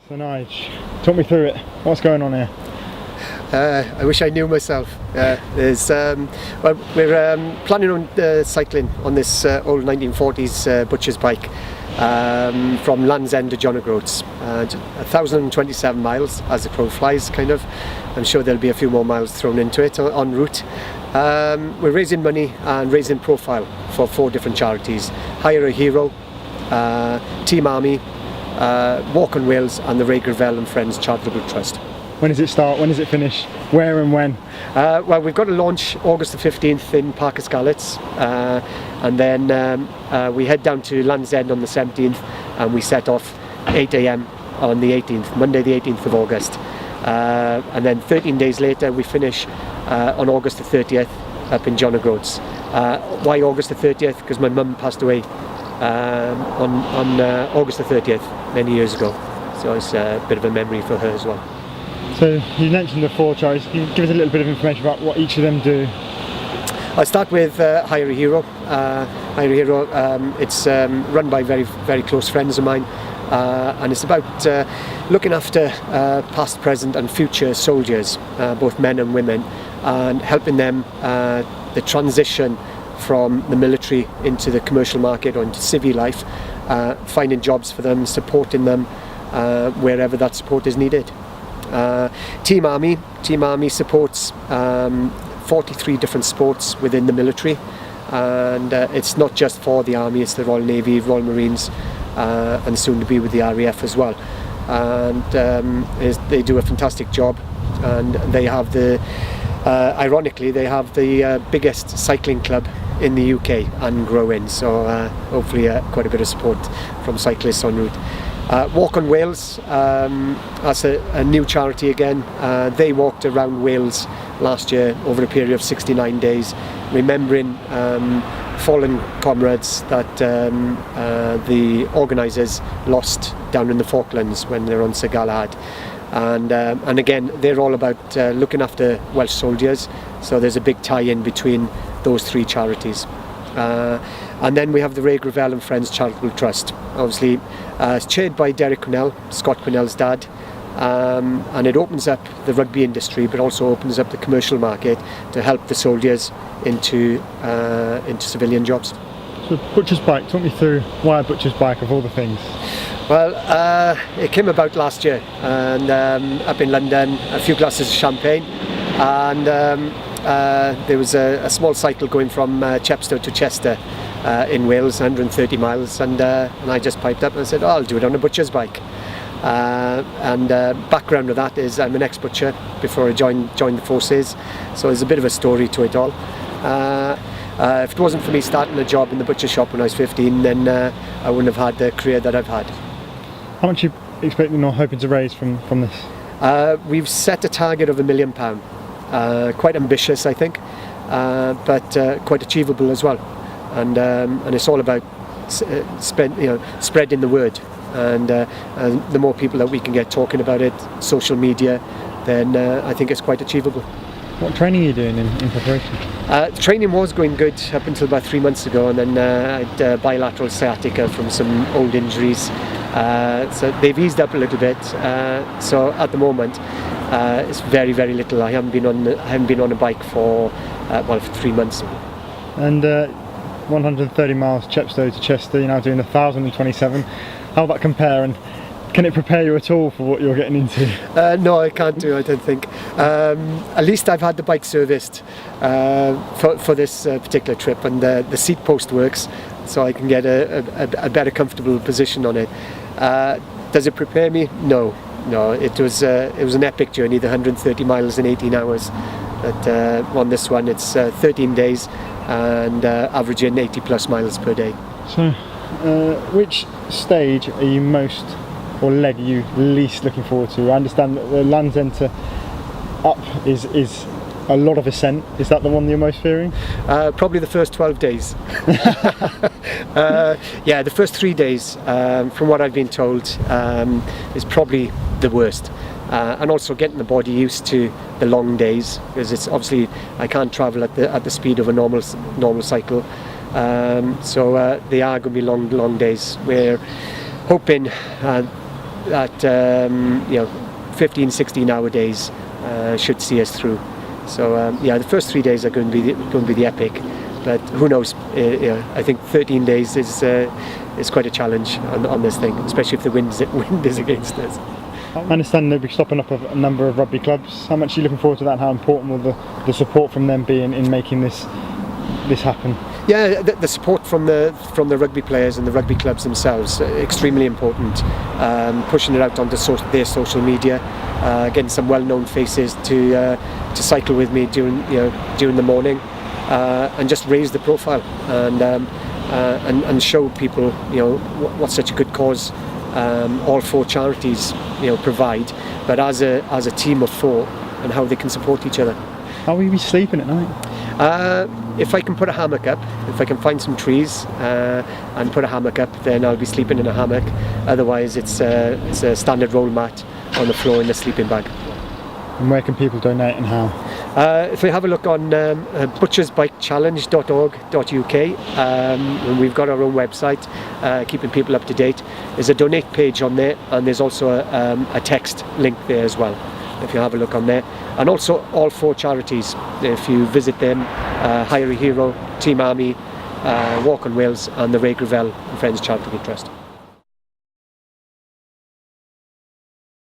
So Nige, talk me through it. What's going on here? I wish I knew myself. We're planning on cycling on this old 1940s butcher's bike from Land's End to John O'Groats. 1,027 miles as the crow flies, kind of. I'm sure there'll be a few more miles thrown into it en route. We're raising money and raising profile for 4 different charities: Hire a Hero, Team Army, Walk on Wales, and the Ray Gravel and Friends Charitable Trust. When does it start? When does it finish? Where and when? Well, we've got to launch August the 15th in Parc y Scarlets, and then we head down to Land's End on the 17th, and we set off 8 a.m. on the 18th, Monday the 18th of August. And then 13 days later we finish on August the 30th up in John O'Groats. Why August the 30th? Because my mum passed away on August the 30th many years ago, so it's a bit of a memory for her as well. So you mentioned the 4 charities. Can you give us a little bit of information about what each of them do? I'll start with Hire a Hero. Hire a Hero, it's run by very, very close friends of mine, and it's about looking after past, present and future soldiers, both men and women, and helping them the transition from the military into the commercial market or into civvy life, finding jobs for them, supporting them wherever that support is needed. Team Army supports 43 different sports within the military, and it's not just for the Army, it's the Royal Navy, Royal Marines, and soon to be with the RAF as well. And they do a fantastic job, and they have ironically they have the biggest cycling club in the UK and growing, so hopefully quite a bit of support from cyclists en route. Walk on Wales, that's a new charity again. They walked around Wales last year over a period of 69 days, remembering fallen comrades that the organisers lost down in the Falklands when they were on Sir Galahad. And again, they're all about looking after Welsh soldiers, so there's a big tie-in between those 3 charities. And then we have the Ray Gravel and Friends Charitable Trust. Obviously, it's chaired by Derek Quinnell, Scott Quinnell's dad, and it opens up the rugby industry, but also opens up the commercial market to help the soldiers into civilian jobs. So butcher's bike, talk me through why a butcher's bike of all the things. Well, it came about last year, and up in London, a few glasses of champagne, and there was a small cycle going from Chepstow to Chester in Wales, 130 miles, and I just piped up and said, I'll do it on a butcher's bike. And background of that is I'm an ex-butcher before I joined the forces, so there's a bit of a story to it all. If it wasn't for me starting a job in the butcher shop when I was 15, then I wouldn't have had the career that I've had. How much are you expecting or hoping to raise from this? We've set a target of £1 million. Quite ambitious, I think, but quite achievable as well. And it's all about spreading the word. And the more people that we can get talking about it, social media, then I think it's quite achievable. What training are you doing in preparation? Training was going good up until about 3 months ago, and then I had bilateral sciatica from some old injuries. So they've eased up a little bit. So at the moment, it's very, very little. I haven't been on a bike for 3 months. And 130 miles Chepstow to Chester. You're now doing 1,027. How will that compare, and can it prepare you at all for what you're getting into? No, I can't do. I don't think. At least I've had the bike serviced for this particular trip, and the seat post works, so I can get a better comfortable position on it. Does it prepare me? No. It was an epic journey, the 130 miles in 18 hours. But on this one, it's 13 days and averaging 80 plus miles per day. So, which stage are you most, or leg are you least looking forward to? I understand that the Land's End to up is a lot of ascent. Is that the one you're most fearing? Probably the first 12 days. Yeah, the first 3 days, from what I've been told, is probably the worst. And also getting the body used to the long days, because it's obviously I can't travel at the speed of a normal cycle. So they are going to be long days. We're hoping that 15, 16 hour days should see us through. So the first 3 days are going to be the epic, but who knows? I think 13 days is quite a challenge on this thing, especially if the wind is against us. I understand they'll be stopping up a number of rugby clubs. How much are you looking forward to that, and how important will the support from them be in making this happen? Yeah, the support from the rugby players and the rugby clubs themselves extremely important. Pushing it out onto their social media, getting some well-known faces to cycle with me during the morning, and just raise the profile and show people what such a good cause all four charities provide, but as a team of four, and how they can support each other. How will you be sleeping at night? If I can put a hammock up, if I can find some trees and put a hammock up, then I'll be sleeping in a hammock. Otherwise, it's a standard roll mat on the floor in a sleeping bag. And where can people donate and how? If we have a look on butchersbikechallenge.org.uk, and we've got our own website, keeping people up to date. There's a donate page on there, and there's also a text link there as well, if you have a look on there. And also all four charities, if you visit them, Hire a Hero, Team Army, Walk on Wales, and the Ray Gravel and Friends Charitable Trust.